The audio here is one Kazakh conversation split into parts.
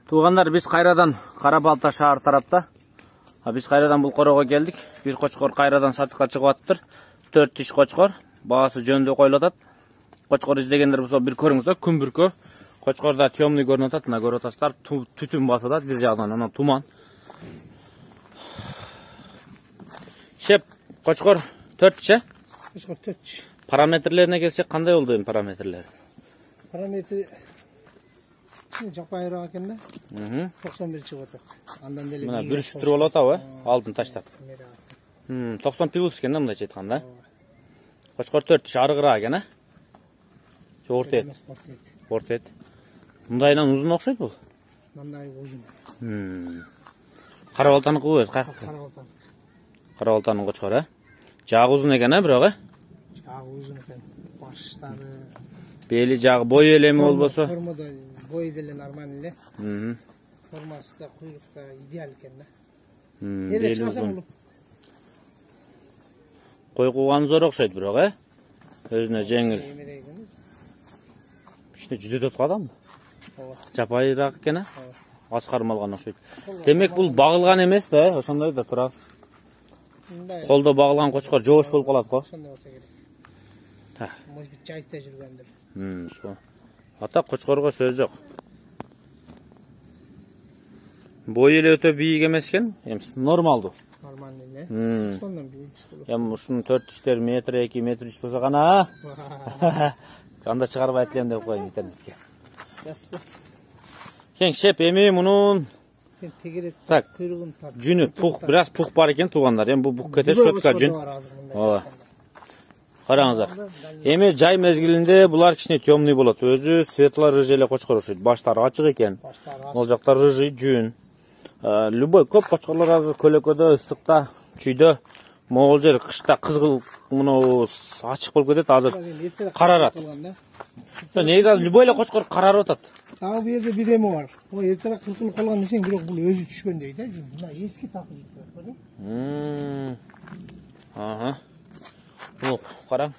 Туғандар, біз қайрадан Қарабалта шаар тарапта. Біз қайрадан бұл қорауға келдік. Bir қочқор қайрадан сатыққа шығып аттыр. 4 тиш қочқор. Бағасы жөнді қойылатат. Қочқор іздегендер болса бір көріңіздер. Күн бүркі. Қочқорда темный көрінатат. Мына көріп түтін басады. Bir жағынан ана туман. Шеп, қочқор 4 тиш. Қочқор 4 тиш. Параметрлеріне келсек, қандай oldu ең параметрлері? Параметр жапайырақ екен да. 91 шығып отыр. Андан деле мына бір үштір болады ау, алтын таштап. 90 плюс екен да, мындайша айтқанда. Қошқор 4 тиш арығырақ екен, а? Орта ет. Орта ет. Мұндайынан ұзын оқшайды бұл? Мұндай ұзын. Қарабалтаның қуы өз, қақ? Қарабалтаның қошқор, а? Жағы ұзын екен, а, бірақ, а? Жағы ұзын екен. Баштары. Бели жағы бой елемі болбаса? Формада бой деле нормальный. Формасы да, құйрықта идеал екен да. Бели ұзын. Қой қуған зор оқшайды, бірақ, а? Өзіне жеңіл. İşte cüde adam. Жапайырақ екен, а? Асқармалған оқшайды. Демек бұл бағылған емес та, ошондой да тұра. Қолда бағылған қошқор жоғыш болып қалады қой. Ошондой болса керек. Может быть, жайтта жүргендер. Ата қошқорға сөз жоқ. Бой еле өте биік емес екен, нормалды. Нормальный, не? Сондан биік. Мұшының 4 тіштер метр, 2 метр 3 болса ғана. Анда шығарып айтылем деп қойын интернетке. Кен шеп еме мұның. Так, жүні, біраз пұқ бар екен туғандар. Бұл бұқ кете сөтка жүн. Қараңыздар. Еме жай мезгілінде бұлар кішіне темный болады. Өзі светлар рыжеле қошқор ұшайды. Баштары açıq екен. Ол жақтар рыжый жүн. Любой көп қошқорлар азыр көлөкөдө, ыстықта, чүйдө, моғол жер қышта қызғыл ашық болып кетеді, азыр қарарат. Негізі азыр любой қошқор қарарып атат. Тағы бір жерде бір еме бар. О, ертерақ қырқылып қалған десең, бірақ бұл өзі түшкен дейді. Мына ескі тақы дейді. Бұл қараң.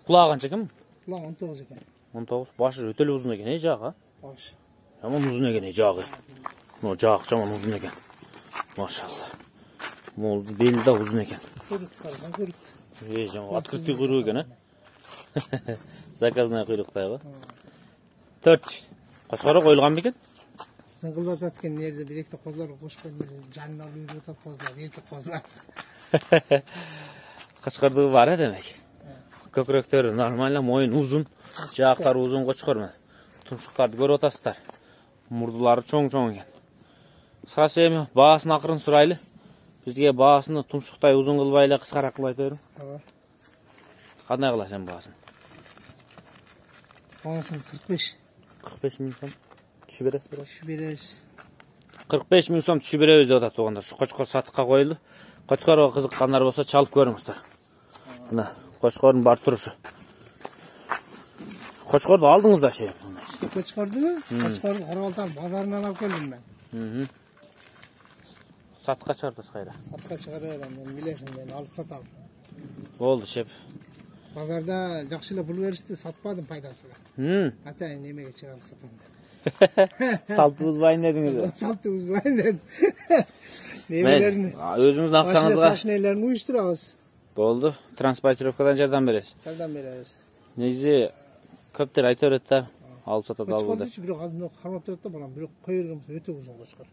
Құлағы қанша екен? Құлағы 19 екен. 19. Башы өтелі ұзын екен, жағы? Башы. Жаман ұзын екен, жағы. Жағы жаман ұзын екен. Машалла. Мол белі да ұзын екен. Құйрық қарасан, құйрық. Жаман открытый құйрық екен, а? Заказная құйрықтай ғой. 4. Қошқары қойылған бекен? Зыңғылдат аткен нерде білекті қозлар қошқан жанына үйіріп атат қозлар, еркек қозлар. Қошқардығы бар демек. Көкіректері нормально, мойын ұзын, жақтары ұзын қошқар. Тұмшықтарды көріп отасыздар. Мұрдылары чоң-чоң екен. Қысқасы еме, бағасын ақырын сұрайлы. Бізге бағасыны тұмшықтай ұзын қылбайлы, қысқарақ қылай тойырым. Қандай қыла сен бағасын? Бағасын 45. 45 мың сом түсі бересіз? Түсі бересіз. 45 мың сом түсі береміз деп отыр туғандар. Қошқор сатыққа қойылды. Қошқорға қызыққандар болса чалып көріңіздер. Мына қошқордың бар тұрышы. Қошқорды алдыңыздар ше. Қошқорды ма? Қошқорды Қарабалтан базарынан алып келдім мен. Сатыққа шығардыңыз қайда? Сатыққа шығарып, білесің, мен алып сатамын. Болды шеп. Базарда жақшылы пұл берішті сатпадым пайдасыға. Атайын немеге шығарып сатамын. Салты бұзбайын дедіңіз. Салты бұзбайын дедім. Немелерін. Өзіңіздің ақшаңызға. Сашнелерін ұйыштырамыз. Болды. Транспортировкадан жардан бересіз. Жардан береміз. Негізі көптер айтыр өтті. Алып сатады алып өтті. Қошқорды бір қазында қармап тұрады да, бір қой өргеміз өте ұзын қошқор.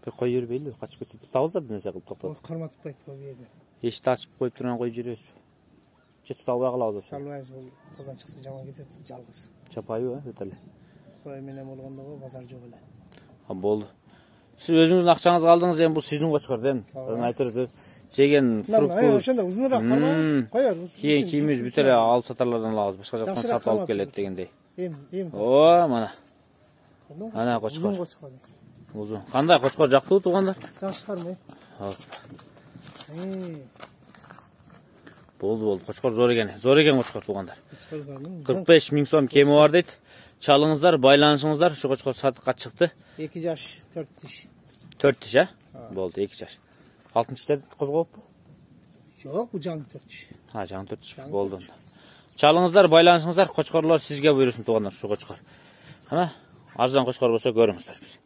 Bir қой өрбейлі, қашып кетсе тұтауыздар бір нәрсе қылып тоқтады. Қарматып қайтып қой берді. Ешті ашып қойып тұрған қой жүресіз. Жеті тұталбай қалауыз өпсін. Жалбайыз ол қолдан шықты жаман кетеді, жалғыз. Чапайы өтілі. Қой менен болғанда ғой, базар жоқ әлі. Болды. Сіз өзіңіздің ақшаңызға алдыңыз, енді бұл сіздің қошқор дем. Айтыр жеген фрукт. Ошонда ұзынырақ қойар. Кейін киіміз бүтелі алып сатарлардан алағыз. Башқа жақтан сатып алып келеді дегендей. О, мана. Ана қошқор. Ұзын. Қандай қошқор жақты туғандар? Жақсы қармай. Болды. Қошқор зор екен. Зор екен қошқор туғандар. 45 мың сом кемі бар дейді. Чалыңыздар, байланышыңыздар. Шу қошқор сатыққа шықты. 2 жаш, 4 тиш. 4 тиш, а? Болды, 2 жаш. Алтын тіштер қозғауып бұл? Жоқ, бұл жаңы 4 тиш. Жаңы 4 тиш. Болды. Чалыңыздар, байланышыңыздар. Қошқорлар сізге бұйырсын туғандар, шу қошқор. Арзан қошқор болса көріңіздер біз.